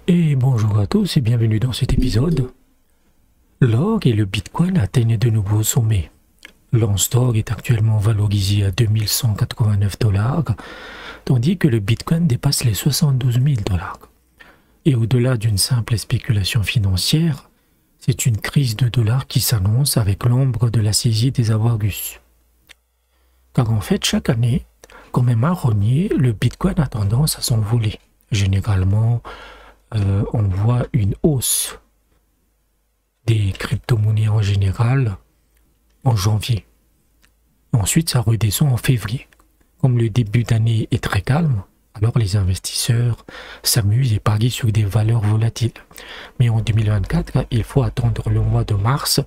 Et bonjour à tous et bienvenue dans cet épisode. L'or et le Bitcoin atteignent de nouveaux sommets. L'once d'or est actuellement valorisé à 2189 dollars, tandis que le Bitcoin dépasse les 72 000 dollars. Et au-delà d'une simple spéculation financière, c'est une crise de dollars qui s'annonce avec l'ombre de la saisie des avoirs russes. Car en fait, chaque année, comme un marronnier, le Bitcoin a tendance à s'envoler. Généralement, on voit une hausse des crypto-monnaies en général en janvier. Ensuite, ça redescend en février. Comme le début d'année est très calme, alors les investisseurs s'amusent et parient sur des valeurs volatiles. Mais en 2024, il faut attendre le mois de mars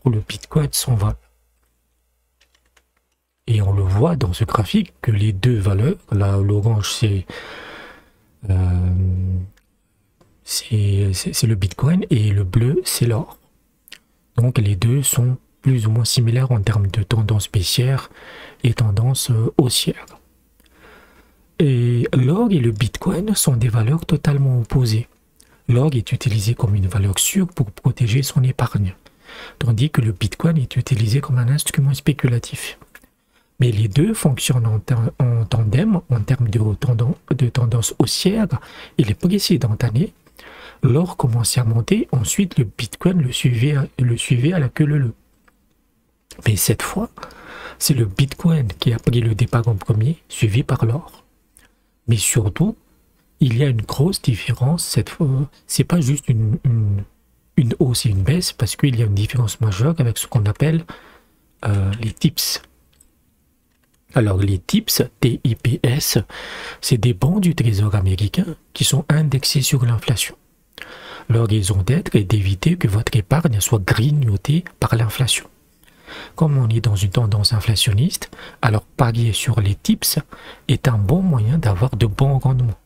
pour le Bitcoin s'envole. Et on le voit dans ce graphique que les deux valeurs, là l'orange c'est le Bitcoin et le bleu c'est l'or. Donc les deux sont plus ou moins similaires en termes de tendance baissière et tendance haussière. Et l'or et le Bitcoin sont des valeurs totalement opposées. L'or est utilisé comme une valeur sûre pour protéger son épargne, tandis que le Bitcoin est utilisé comme un instrument spéculatif. Mais les deux fonctionnent en tandem en termes de tendance haussière, et les précédentes années, l'or commençait à monter, ensuite le Bitcoin le suivait à la queue leu. Mais cette fois, c'est le Bitcoin qui a pris le départ en premier, suivi par l'or. Mais surtout, il y a une grosse différence cette fois. C'est pas juste une hausse et une baisse, parce qu'il y a une différence majeure avec ce qu'on appelle les TIPS. Alors les TIPS, TIPS, c'est des bons du trésor américain qui sont indexés sur l'inflation. Leur raison d'être est d'éviter que votre épargne soit grignotée par l'inflation. Comme on est dans une tendance inflationniste, alors parier sur les TIPS est un bon moyen d'avoir de bons rendements.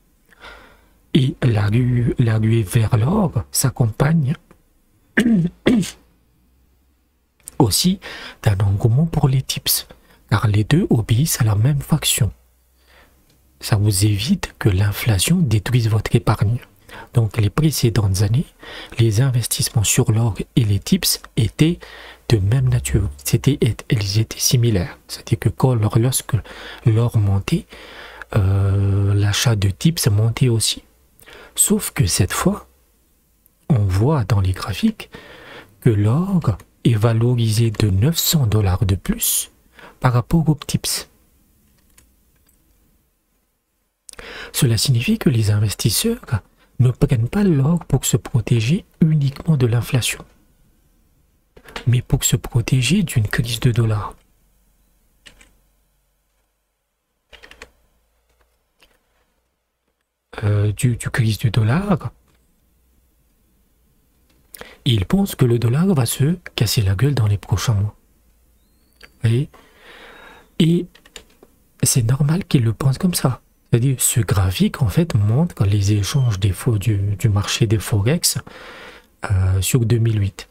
Et la ruée vers l'or s'accompagne aussi d'un engouement pour les TIPS, car les deux obéissent à la même faction. Ça vous évite que l'inflation détruise votre épargne. Donc les précédentes années, les investissements sur l'or et les TIPS étaient de même nature. Ils étaient similaires. C'est-à-dire que lorsque l'or montait, l'achat de TIPS montait aussi. Sauf que cette fois, on voit dans les graphiques que l'or est valorisé de 900 dollars de plus par rapport aux TIPS. Cela signifie que les investisseurs ne prennent pas l'or pour se protéger uniquement de l'inflation, mais pour se protéger d'une crise de dollars. Du crise du dollar, ils pensent que le dollar va se casser la gueule dans les prochains mois. Vous voyez ? Et c'est normal qu'ils le pensent comme ça. C'est-à-dire, ce graphique, en fait, montre les échanges du marché des Forex sur 2008.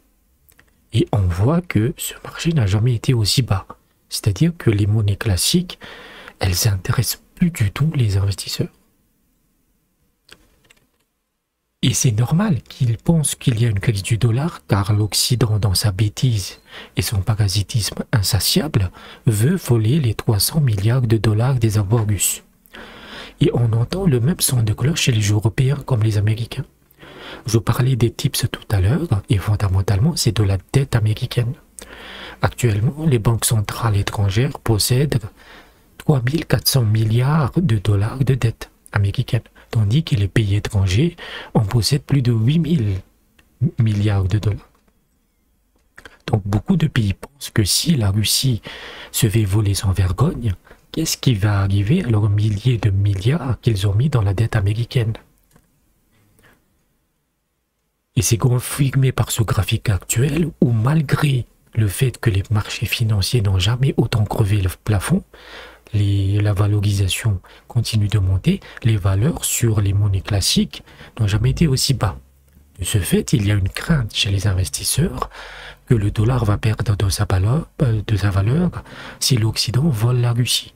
Et on voit que ce marché n'a jamais été aussi bas. C'est-à-dire que les monnaies classiques, elles n'intéressent plus du tout les investisseurs. Et c'est normal qu'ils pensent qu'il y a une crise du dollar, car l'Occident, dans sa bêtise et son parasitisme insatiable, veut voler les 300 milliards de dollars des avoirs russes. Et on entend le même son de cloche chez les Européens comme les Américains. Je parlais des TIPS tout à l'heure, et fondamentalement, c'est de la dette américaine. Actuellement, les banques centrales étrangères possèdent 3 400 milliards de dollars de dette américaine, tandis que les pays étrangers en possèdent plus de 8 000 milliards de dollars. Donc beaucoup de pays pensent que si la Russie se fait voler sans vergogne, qu'est-ce qui va arriver à leurs milliers de milliards qu'ils ont mis dans la dette américaine? Et c'est confirmé par ce graphique actuel où, malgré le fait que les marchés financiers n'ont jamais autant crevé le plafond, la valorisation continue de monter, les valeurs sur les monnaies classiques n'ont jamais été aussi bas. De ce fait, il y a une crainte chez les investisseurs que le dollar va perdre de sa valeur si l'Occident vole la Russie.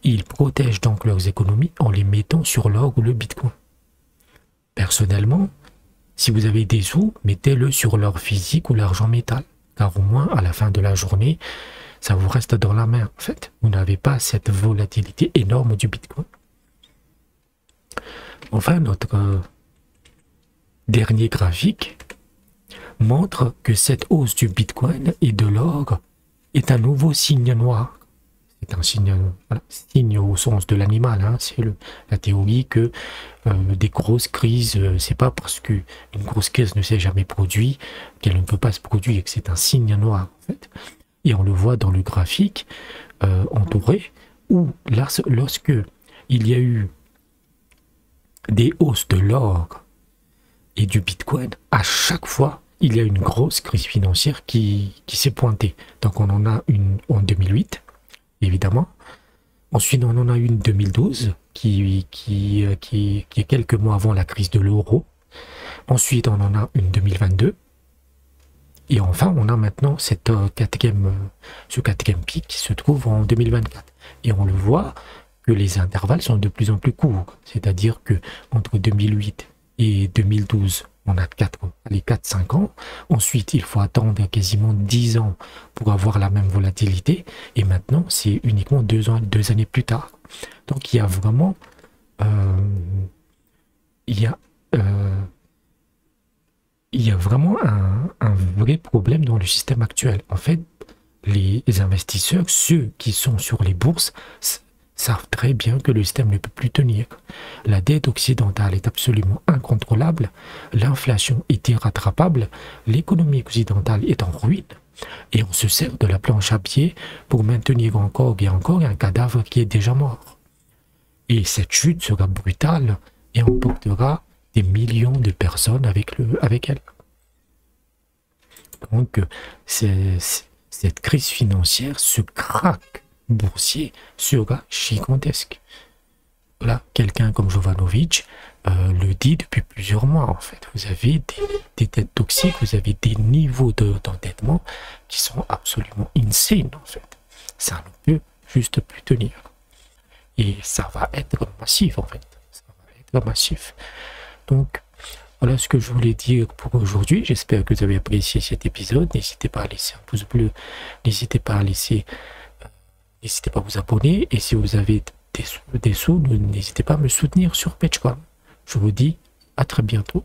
Ils protègent donc leurs économies en les mettant sur l'or ou le Bitcoin. personnellement, si vous avez des sous, mettez-le sur l'or physique ou l'argent métal. Car au moins, à la fin de la journée, ça vous reste dans la main, en fait. Vous n'avez pas cette volatilité énorme du Bitcoin. Enfin, notre dernier graphique montre que cette hausse du Bitcoin et de l'or est un nouveau signe noir. C'est un signe, voilà, signe au sens de l'animal. Hein. C'est la théorie que des grosses crises, c'est pas parce qu'une grosse crise ne s'est jamais produite qu'elle ne peut pas se produire, que c'est un signe noir, en fait. Et on le voit dans le graphique entouré, où là, lorsque il y a eu des hausses de l'or et du Bitcoin, à chaque fois, il y a une grosse crise financière qui s'est pointée. Donc on en a une en 2008, évidemment. Ensuite, on en a une en 2012, qui est quelques mois avant la crise de l'euro. Ensuite, on en a une en 2022. Et enfin, on a maintenant ce quatrième pic qui se trouve en 2024. Et on le voit que les intervalles sont de plus en plus courts. C'est-à-dire que entre 2008 et 2012, on a 4-5 ans. Ensuite, il faut attendre quasiment 10 ans pour avoir la même volatilité. Et maintenant, c'est uniquement 2 années plus tard. Donc, il y a vraiment... il y a vraiment un vrai problème dans le système actuel. En fait, les investisseurs, ceux qui sont sur les bourses, savent très bien que le système ne peut plus tenir. La dette occidentale est absolument incontrôlable, l'inflation est irrattrapable, l'économie occidentale est en ruine, et on se sert de la planche à billets pour maintenir encore et encore un cadavre qui est déjà mort. Et cette chute sera brutale et emportera des millions de personnes avec elle. Donc, cette crise financière, ce krach boursier sera gigantesque. Là, quelqu'un comme Jovanovic le dit depuis plusieurs mois, en fait. Vous avez des dettes toxiques, vous avez des niveaux d'endettement qui sont absolument insane, en fait. Ça ne peut juste plus tenir. Et ça va être massif, en fait. Ça va être massif. Donc, voilà ce que je voulais dire pour aujourd'hui. J'espère que vous avez apprécié cet épisode. N'hésitez pas à laisser un pouce bleu. N'hésitez pas à vous abonner. Et si vous avez des sous, n'hésitez pas à me soutenir sur Patreon. Je vous dis à très bientôt.